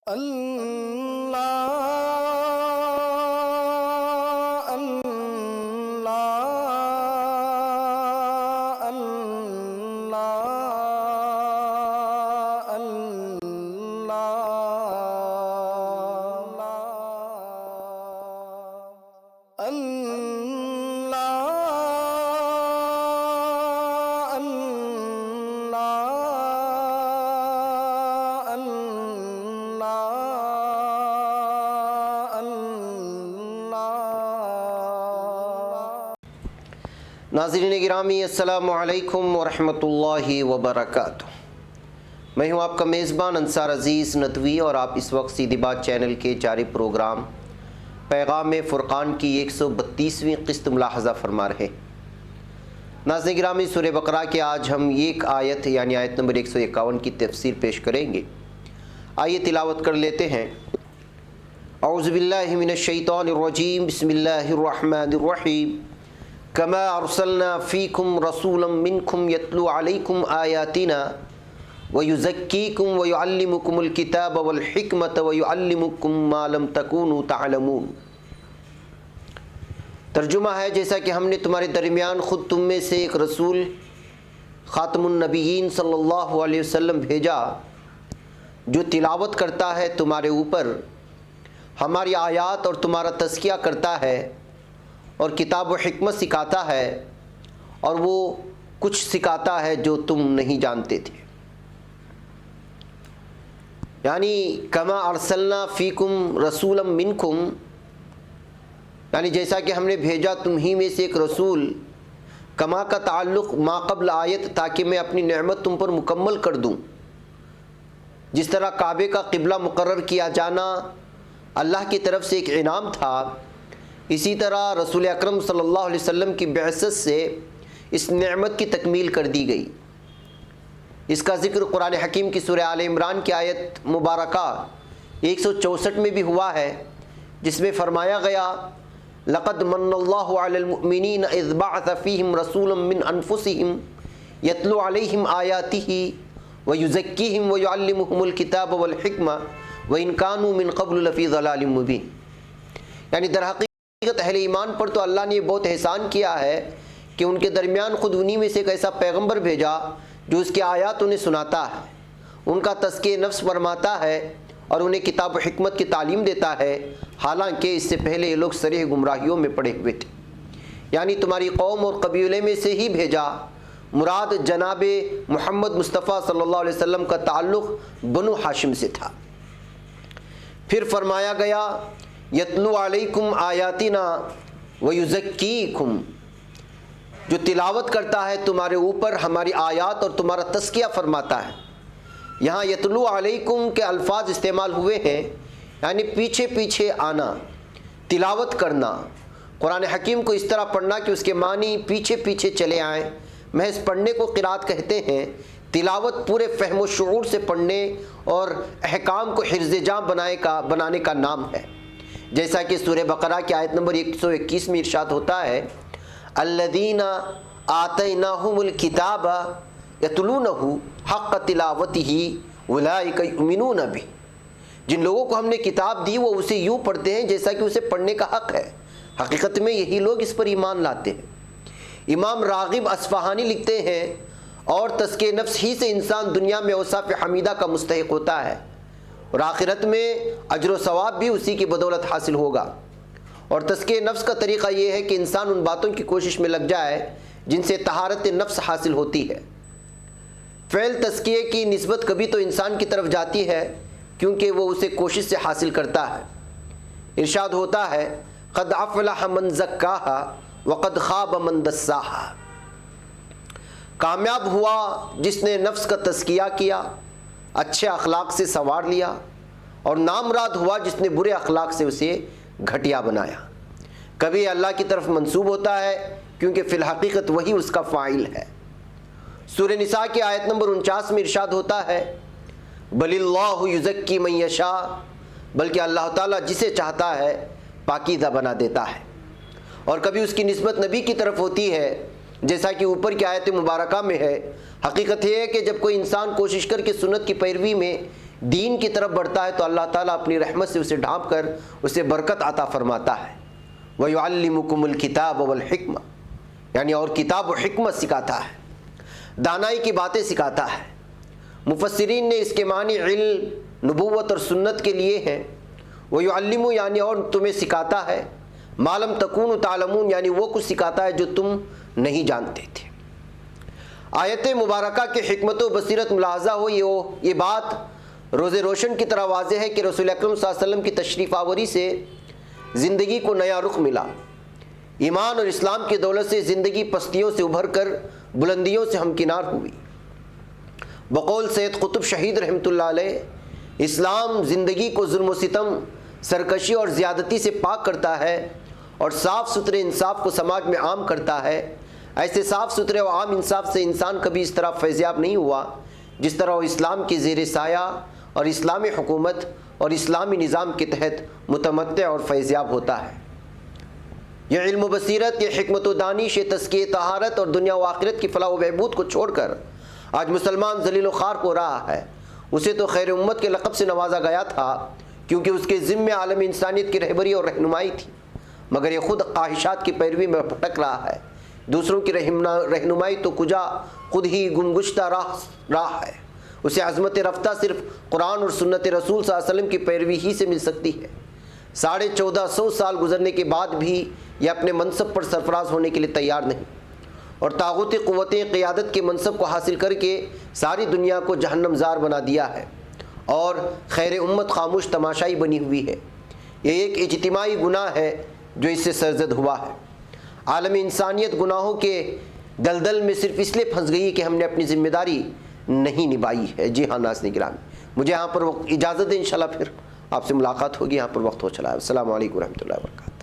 اللہ اللہ اللہ اللہ ناظرین گرامی، السلام علیکم ورحمۃ اللہ وبرکاتہ۔ میں ہوں آپ کا میزبان انصار عزیز ندوی، اور آپ اس وقت سیدھی بات چینل کے جاری پروگرام پیغام فرقان کی 132ویں قسط ملاحظہ فرما رہے ہیں۔ ناظرین گرامی، سورہ بقرہ کے آج ہم ایک آیت یعنی آیت نمبر 151 کی تفسیر پیش کریں گے۔ آئیے تلاوت کر لیتے ہیں۔ اعوذ باللہ من الشیطان الرجیم، بسم اللہ الرحمن الرحیم۔ کما ارسلنا فیکم رسولا منکم یتلو علیکم آیاتنا ویزکیکم ویعلمکم الکتاب والحکمت ویعلمکم ما لم تکونوا تعلمون۔ ترجمہ ہے، جیسا کہ ہم نے تمہارے درمیان خود تم میں سے ایک رسول خاتم النبیین صلی اللہ علیہ وسلم بھیجا، جو تلاوت کرتا ہے تمہارے اوپر ہماری آیات اور تمہارا تزکیہ کرتا ہے اور کتاب و حکمت سکھاتا ہے، اور وہ کچھ سکھاتا ہے جو تم نہیں جانتے تھے۔ یعنی کما ارسلنا فیکم رسولا منکم، یعنی جیسا کہ ہم نے بھیجا تم ہی میں سے ایک رسول۔ کما کا تعلق ما قبل آیت، تاکہ میں اپنی نعمت تم پر مکمل کر دوں۔ جس طرح کعبے کا قبلہ مقرر کیا جانا اللہ کی طرف سے ایک انعام تھا، اسی طرح رسول اکرم صلی اللہ علیہ وسلم کی بعثت سے اس نعمت کی تکمیل کر دی گئی۔ اس کا ذکر قرآن حکیم کی سورہ آل عمران کی آیت مبارکہ 164 میں بھی ہوا ہے، جس میں فرمایا گیا، لقد من اللہ علی المؤمنین اذ بعث فیہم رسولا من انفسہم یتلو علیہم آیاتہ ویزکیہم ویعلمہم الکتاب والحکمہ وان کانوا من قبل لفی ضلال مبین۔ یعنی در حقیقت اہل ایمان پر تو اللہ نے یہ بہت احسان کیا ہے کہ ان کے درمیان خود انہی میں سے ایک ایسا پیغمبر بھیجا جو اس کے آیات انہیں سناتا ہے، ان کا تزکیہ نفس فرماتا ہے اور انہیں کتاب و حکمت کی تعلیم دیتا ہے، حالانکہ اس سے پہلے یہ لوگ صریح گمراہیوں میں پڑے ہوئے تھے۔ یعنی تمہاری قوم اور قبیلے میں سے ہی بھیجا، مراد جناب محمد مصطفیٰ صلی اللہ علیہ وسلم کا تعلق بنو ہاشم سے تھا۔ پھر فرمایا گیا، یتلو علیکم آیاتنا ویزکیکم، جو تلاوت کرتا ہے تمہارے اوپر ہماری آیات اور تمہارا تزکیہ فرماتا ہے۔ یہاں یتلو علیکم کے الفاظ استعمال ہوئے ہیں، یعنی پیچھے پیچھے آنا، تلاوت کرنا، قرآن حکیم کو اس طرح پڑھنا کہ اس کے معنی پیچھے پیچھے چلے آئیں۔ محض پڑھنے کو قرات کہتے ہیں، تلاوت پورے فہم و شعور سے پڑھنے اور احکام کو حرز جاں بنانے کا نام ہے۔ جیسا کہ سورہ بقرہ کی آیت نمبر 121 میں ارشاد ہوتا ہے، الذین آتیناہم الکتاب یتلونہ حق تلاوتہ اولئک یؤمنون بہ۔ جن لوگوں کو ہم نے کتاب دی وہ اسے یوں پڑھتے ہیں جیسا کہ اسے پڑھنے کا حق ہے۔ حقیقت میں یہی لوگ اس پر ایمان لاتے ہیں۔ امام راغب اصفہانی لکھتے ہیں، اور تزکیہ نفس ہی سے انسان دنیا میں اوصاف حمیدہ کا مستحق ہوتا ہے، اور آخرت میں اجر و ثواب بھی اسی کی بدولت حاصل ہوگا۔ اور تزکیہ نفس کا طریقہ یہ ہے کہ انسان ان باتوں کی کوشش میں لگ جائے جن سے طہارت نفس حاصل ہوتی ہے۔ فعل تزکیے کی نسبت کبھی تو انسان کی طرف جاتی ہے کیونکہ وہ اسے کوشش سے حاصل کرتا ہے۔ ارشاد ہوتا ہے، قد افلح من زکاہا وقد خاب من دساہا۔ کامیاب ہوا جس نے نفس کا تزکیہ کیا، اچھے اخلاق سے سنوار لیا، اور نامراد ہوا جس نے برے اخلاق سے اسے گھٹیا بنایا۔ کبھی اللہ کی طرف منسوب ہوتا ہے کیونکہ فی الحقیقت وہی اس کا فاعل ہے۔ سورہ نساء کی آیت نمبر 49 میں ارشاد ہوتا ہے، بل اللہ یزکی من یشاء، بلکہ اللہ تعالیٰ جسے چاہتا ہے پاکیزہ بنا دیتا ہے۔ اور کبھی اس کی نسبت نبی کی طرف ہوتی ہے، جیسا کہ اوپر کی آیت مبارکہ میں ہے۔ حقیقت یہ ہے کہ جب کوئی انسان کوشش کر کے سنت کی پیروی میں دین کی طرف بڑھتا ہے تو اللہ تعالیٰ اپنی رحمت سے اسے ڈھانپ کر اسے برکت عطا فرماتا ہے۔ وَيُعَلِّمُكُمُ الْكِتَابَ وَالْحِکْمَةَ، یعنی اور کتاب و حکمت سکھاتا ہے، دانائی کی باتیں سکھاتا ہے۔ مفسرین نے اس کے معنی علم، نبوت اور سنت کے لیے ہیں۔ وَيُعَلِّمُ یعنی اور تمہیں سکھاتا ہے، مَا لَمْ تَكُونُوا تَعْلَمُونَ یعنی وہ کچھ سکھاتا ہے جو تم نہیں جانتے تھے۔ آیت مبارکہ کے حکمت و بصیرت ملاحظہ ہو یہ بات روز روشن کی طرح واضح ہے کہ رسول اکرم صلی اللہ علیہ وسلم کی تشریف آوری سے زندگی کو نیا رخ ملا۔ ایمان اور اسلام کی دولت سے زندگی پستیوں سے ابھر کر بلندیوں سے ہمکنار ہوئی۔ بقول سید قطب شہید رحمۃ اللہ علیہ، اسلام زندگی کو ظلم و ستم، سرکشی اور زیادتی سے پاک کرتا ہے اور صاف ستھرے انصاف کو سماج میں عام کرتا ہے۔ ایسے صاف ستھرے و عام انصاف سے انسان کبھی اس طرح فیضیاب نہیں ہوا جس طرح وہ اسلام کے زیر سایہ اور اسلامی حکومت اور اسلامی نظام کے تحت متمتع اور فیضیاب ہوتا ہے۔ یہ علم و بصیرت، یہ حکمت و دانش، یہ تزکیہ طہارت اور دنیا و آخرت کی فلاح و بہبود کو چھوڑ کر آج مسلمان ذلیل و خوار ہو رہا ہے۔ اسے تو خیر امت کے لقب سے نوازا گیا تھا کیونکہ اس کے ذمے عالم انسانیت کی رہبری اور رہنمائی تھی، مگر یہ خود خواہشات کی پیروی میں بھٹک رہا ہے۔ دوسروں کی رہنمائی تو کجا خود ہی گمگشتہ راہ ہے۔ اسے عظمت رفتہ صرف قرآن اور سنت رسول صلی اللہ علیہ وسلم کی پیروی ہی سے مل سکتی ہے۔ 1450 سال گزرنے کے بعد بھی یہ اپنے منصب پر سرفراز ہونے کے لیے تیار نہیں، اور طاغوتی قوتیں قیادت کے منصب کو حاصل کر کے ساری دنیا کو جہنم زار بنا دیا ہے، اور خیر امت خاموش تماشائی بنی ہوئی ہے۔ یہ ایک اجتماعی گناہ ہے جو اس سے سرزد ہوا ہے۔ عالم انسانیت گناہوں کے دلدل میں صرف اس لیے پھنس گئی کہ ہم نے اپنی ذمہ داری نہیں نبھائی ہے۔ جی ہاں ناظرین گرامی، مجھے یہاں پر اجازت دیں، انشاءاللہ پھر آپ سے ملاقات ہوگی۔ یہاں پر وقت ہو چلا ہے۔ السلام علیکم ورحمۃ اللہ وبرکاتہ۔